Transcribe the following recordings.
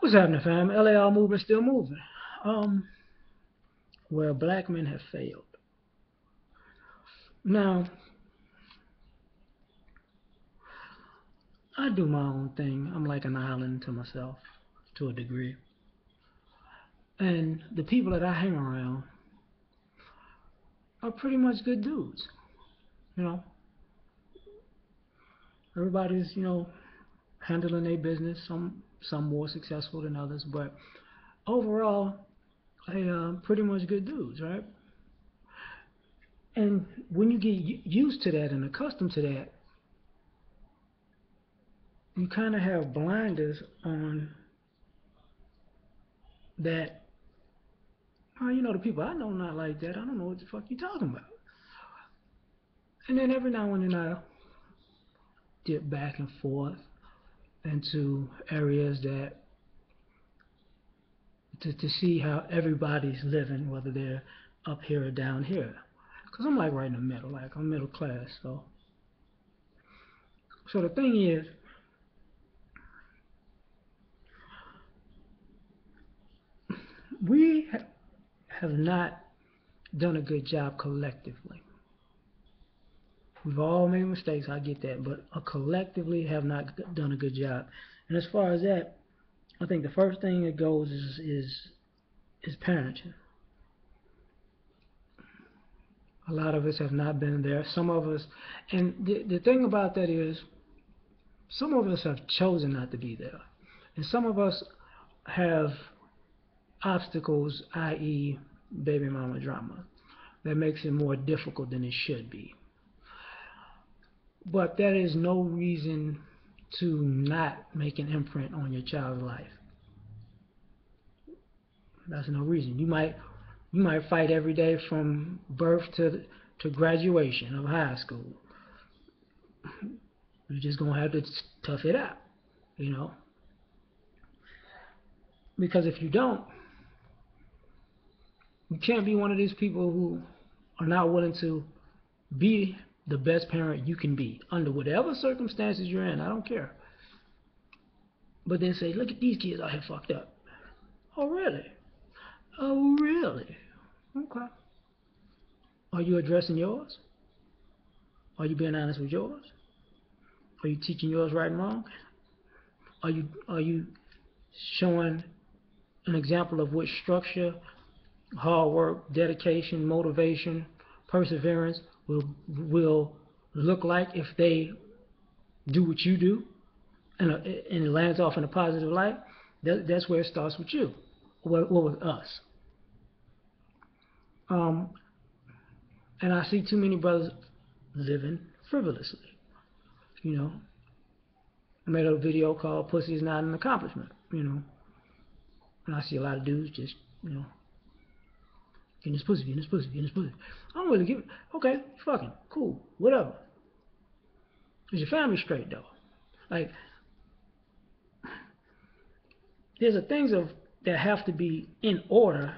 What's happening, fam? L.A.R movement still moving. Um, where black men have failed. Now, I do my own thing. I'm like an island to myself, to a degree. And the people that I hang around are pretty much good dudes. You know, everybody's handling their business. Some more successful than others, but overall, they pretty much good dudes, right? And when you get used to that and accustomed to that, you kind of have blinders on that. Oh, the people I know not like that. I don't know what the fuck you talking about. And then every now and then I dip back and forth into areas that to see how everybody's living, whether they're up here or down here. Cause I'm like right in the middle, like I'm middle class. So the thing is, we have not done a good job collectively. We've all made mistakes, I get that, but collectively have not done a good job. And as far as that, I think the first thing that goes is parenting. A lot of us have not been there. Some of us, and the thing about that is, some of us have chosen not to be there, and some of us have obstacles, i.e., baby mama drama, that makes it more difficult than it should be. But that is no reason to not make an imprint on your child's life. That's no reason. You might fight every day from birth to graduation of high school. You're just gonna have to tough it out, you know. Because if you don't, you can't be one of these people who are not willing to be the best parent you can be under whatever circumstances you're in. I don't care. But then say, look at these kids out here fucked up. Oh really? Oh really? Okay. Are you addressing yours? Are you being honest with yours? Are you teaching yours right and wrong? Are you showing an example of what structure, hard work, dedication, motivation, perseverance will look like if they do what you do, and it lands off in a positive light? That's where it starts with you, or with us. Um, and I see too many brothers living frivolously. You know, I made a video called "Pussy is Not an Accomplishment." And I see a lot of dudes just getting this pussy, getting this pussy, getting this pussy. I don't really give it. Okay, fucking cool, whatever. Is your family straight though? Like, there's a things that have to be in order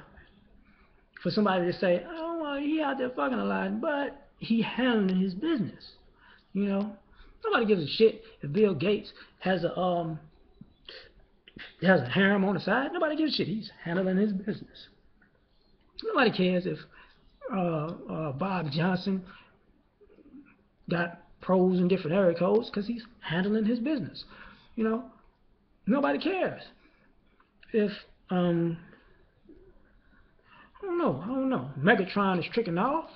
for somebody to say, oh, well, he out there fucking a lot, but he handling his business. You know, nobody gives a shit if Bill Gates has a harem on the side. Nobody gives a shit. He's handling his business. Nobody cares if Bob Johnson got pros in different area codes because he's handling his business. You know, nobody cares if I don't know. Megatron is tricking off.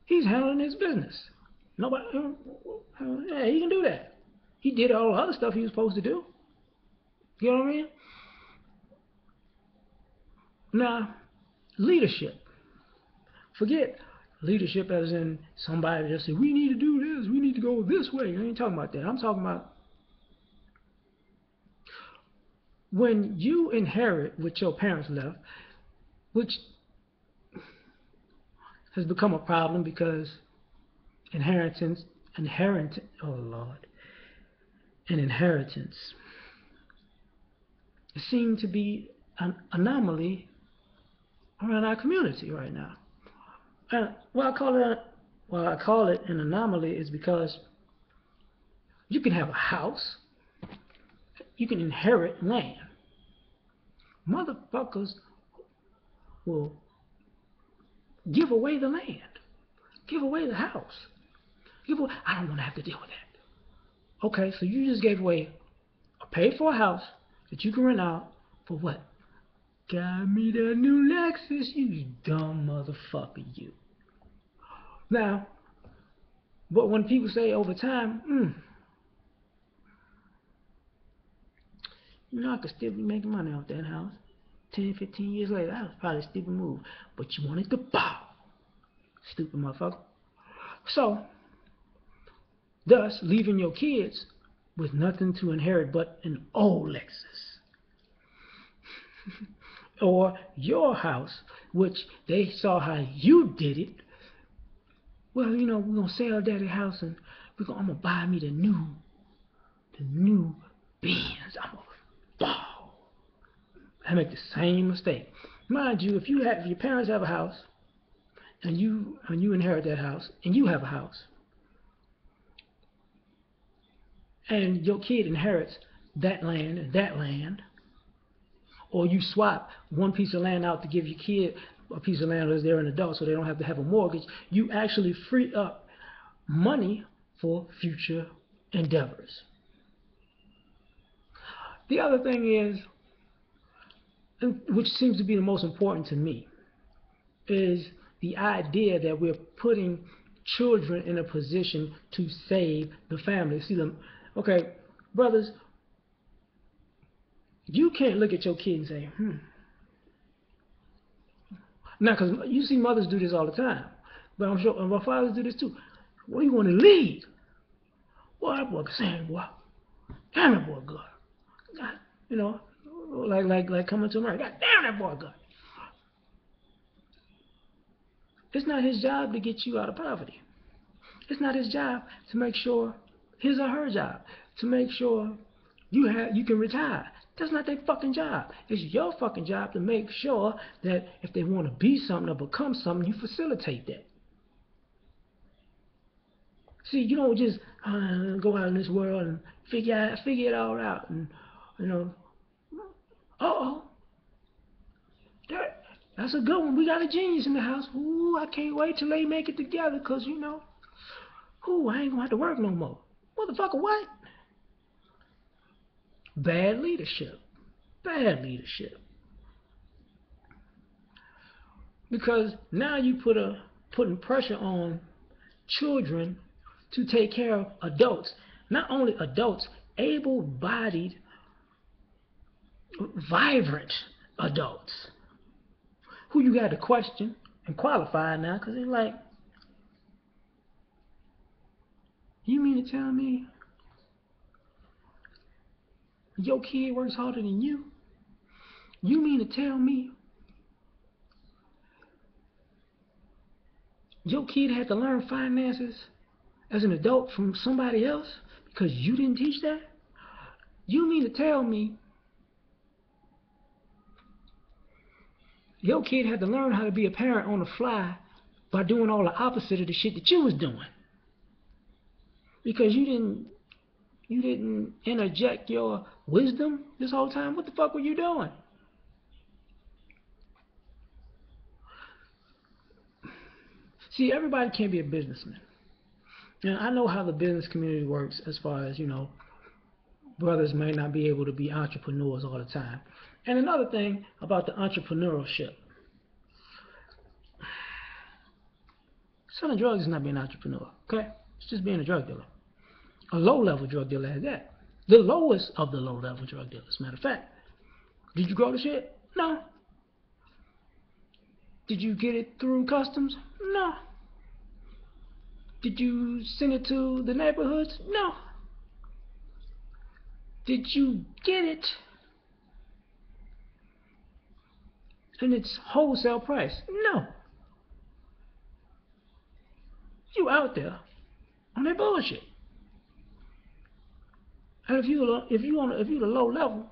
He's handling his business. Nobody, yeah, he can do that. He did all the other stuff he was supposed to do. You know what I mean? Now, leadership. Forget leadership as in somebody just say, we need to do this, we need to go this way. I ain't talking about that. I'm talking about when you inherit what your parents left, which has become a problem because oh Lord, an inheritance seem to be an anomaly around our community right now. And why I call it an anomaly is because you can have a house, you can inherit land, Motherfuckers will give away the land, give away the house. I don't want to have to deal with that. Okay, so you just gave away a paid for house that you can rent out for what? Got me that new Lexus, you dumb motherfucker, you. Now, but when people say over time, I could still be making money off that house. 10, 15 years later, that was probably a stupid move. But you wanted to bow. Stupid motherfucker. So, thus, leaving your kids with nothing to inherit but an old Lexus. Or your house, which they saw how you did it. Well, we're going to sell daddy's house and I'm going to buy me the new Benz. I'm going to bow. I make the same mistake. Mind you, if your parents have a house, and you inherit that house, and you have a house, and your kid inherits that land and that land, or you swap one piece of land out to give your kid a piece of land as they're an adult so they don't have to have a mortgage, you actually free up money for future endeavors. The other thing is, which seems to be the most important to me, is the idea that we're putting children in a position to save the family. See them, okay, brothers, you can't look at your kid and say, Now, because you see mothers do this all the time, but I'm sure my fathers do this too. What do you want to lead? Boy, that boy saying, boy, damn that boy good. God, like coming to America. God damn that boy good. It's not his job to get you out of poverty. It's not his job to make sure, his or her job, to make sure you can retire. That's not their fucking job. It's your fucking job to make sure that if they want to be something or become something, you facilitate that. See, you don't just go out in this world and figure it all out. And, that's a good one. We got a genius in the house. Ooh, I can't wait till they make it together because, I ain't going to have to work no more. Motherfucker, what? Bad leadership. Bad leadership. Because now you putting pressure on children to take care of adults. Not only adults, able-bodied, vibrant adults. Who you got to question and qualify now because they're like, you mean to tell me your kid works harder than you? You mean to tell me your kid had to learn finances as an adult from somebody else because you didn't teach that? You mean to tell me your kid had to learn how to be a parent on the fly by doing all the opposite of the shit that you was doing? Because you didn't interject your wisdom this whole time? What the fuck were you doing? See, everybody can't be a businessman. And I know how the business community works as far as, brothers may not be able to be entrepreneurs all the time. And another thing about the entrepreneurship. Selling drugs is not being an entrepreneur, okay? It's just being a drug dealer. A low-level drug dealer has that. The lowest of the low-level drug dealers, as a matter of fact. Did you grow the shit? No. Did you get it through customs? No. Did you send it to the neighborhoods? No. Did you get it in its wholesale price? No. You out there on that bullshit. And if you're the low level,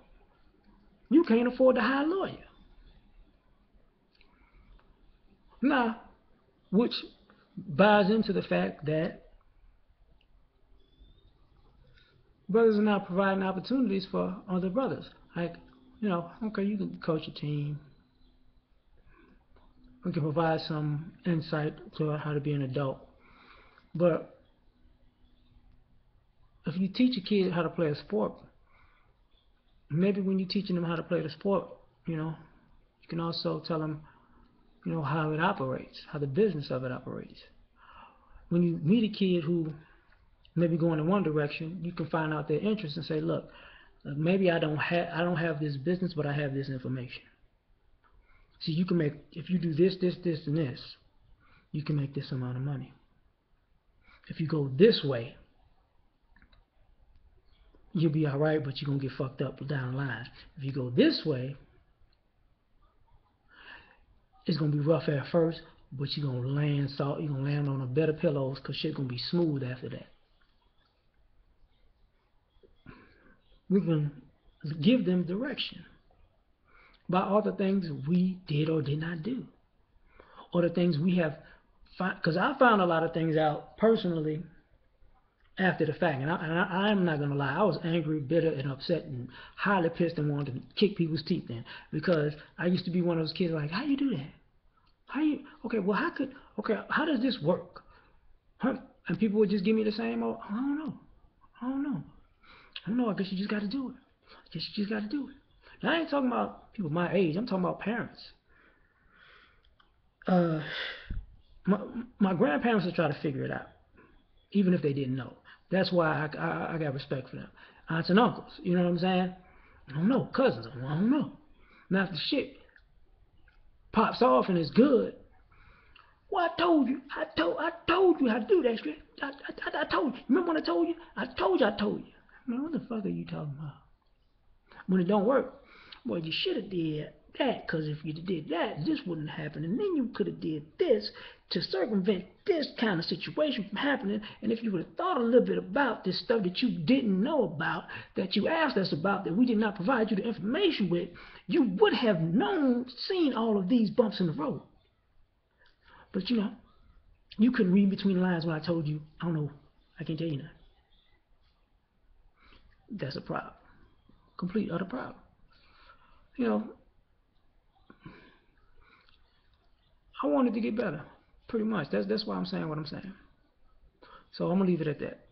you can't afford to hire a lawyer. Now, which buys into the fact that brothers are now providing opportunities for other brothers. Like, Okay, you can coach a team. We can provide some insight to how to be an adult. But if you teach a kid how to play a sport, maybe when you're teaching them how to play the sport, you can also tell them, how it operates, how the business of it operates. When you meet a kid who maybe going in one direction, you can find out their interest and say, look, maybe I don't have this business, but I have this information. See, you can make, if you do this, this, this, and this, you can make this amount of money. If you go this way, you'll be all right, but you're gonna get fucked up down the line. If you go this way, it's gonna be rough at first, but you're gonna land on a better pillows, cause shit's gonna be smooth after that. We can give them direction by all the things we did or did not do, or the things we have. Because I found a lot of things out personally after the fact, and I'm not gonna lie, I was angry, bitter, and upset, and highly pissed, and wanted to kick people's teeth in, because I used to be one of those kids like, how you do that? How you? Okay, well, how does this work? Huh? And people would just give me the same old, I don't know, I don't know, I don't know. I guess you just got to do it. I guess you just got to do it. Now, I ain't talking about people my age. I'm talking about parents. Uh, my my grandparents would try to figure it out, even if they didn't know. That's why I got respect for them. Aunts and uncles, you know what I'm saying? I don't know. Cousins, I don't know. Now if the shit pops off and it's good, well, I told you how to do that shit. I told you. Remember when I told you? I told you. Man, what the fuck are you talking about? When it don't work, well, you should have did that, because if you did that, this wouldn't happen, and then you could have did this to circumvent this kind of situation from happening. And if you would have thought a little bit about this stuff that you didn't know about, that you asked us about, that we did not provide you the information with, you would have seen all of these bumps in the road. But you couldn't read between the lines when I told you, I don't know, I can't tell you nothing. That's a problem. Complete utter problem. You know, I wanted to get better. Pretty much. That's why I'm saying what I'm saying. So I'm gonna leave it at that.